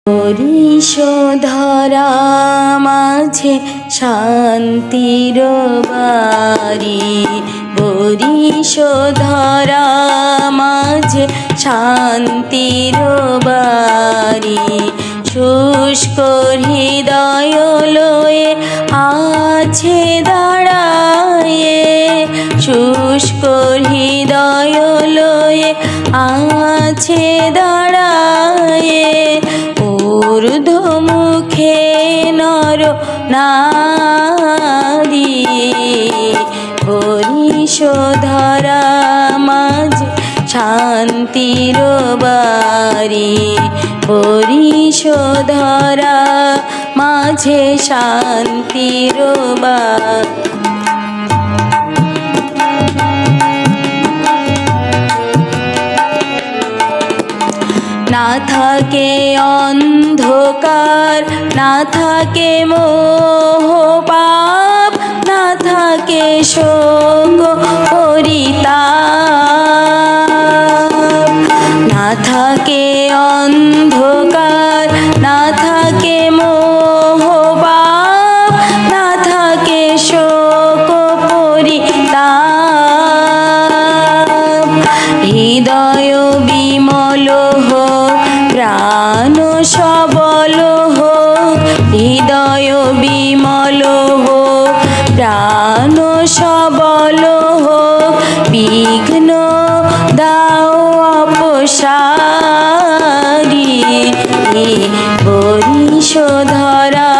হরিশোধরা মাঝে শান্তির বাড়ি, হরিশোধরা মাঝে শান্তির বাড়ি। শুষ্ক হৃদয় লয়ে আছে দাঁড়ায়ে, শুষ্ক হৃদয় লয়ে আছে দাঁড়ায়ে। ঊর্ধ্বমুখে নর নারী, হরিশোধরা মাঝে শান্তির বাড়ি, হরিশোধরা মাঝে শান্তির বাড়ি। না থাকে অন্ধকার, না থাকে মোহ পাপ, না থাকে শোক পরিতাপ। না থাকে অন্ধকার, না থাকে মোহ পাপ, না থাকে শোক পরিতাপ। হৃদয় বিমল হোক, প্রাণ সবল হোক, হৃদয় বিমল হোক, প্রাণ সবল হোক। বিঘ্ন দাও অপসারি, হরিশোধরা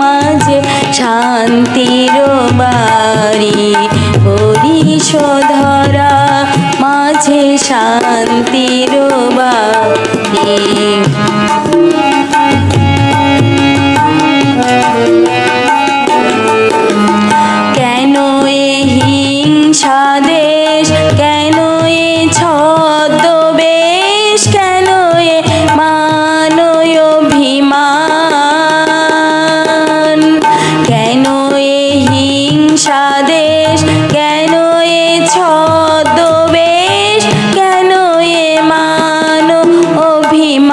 মাঝে শান্তির বাড়ি, হরিশোধরা মাঝে শান্তির বাড়ি। কেন এ হিংসা দেশ, কেন এ ছদ্মবেশ, কেন এ মানয় অভিমান। কেন এ হিংসা দেশ, কেন এ ছদ্মবেশ, কেন এ মান অভিমান।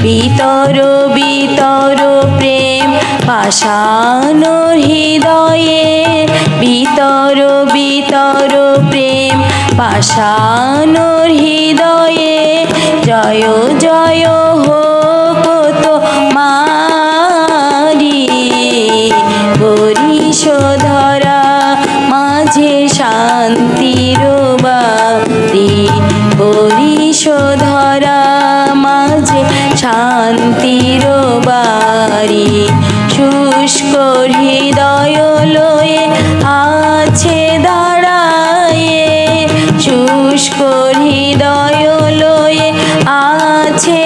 বিতর বিতর প্রেম পাষাণ হৃদয়ে, বিতর বিতর প্রেম পাষাণ হৃদয়ে। জয় জয় হোক তোমারি, হরিশোধরা মাঝে শান্তির বাড়ি, হরিশোধরা মাঝে শান্তির বাড়ি। শুষ্ক হৃদয় লয়ে আছে দাঁড়ায়ে, শুষ্ক হৃদয় লয়ে আছে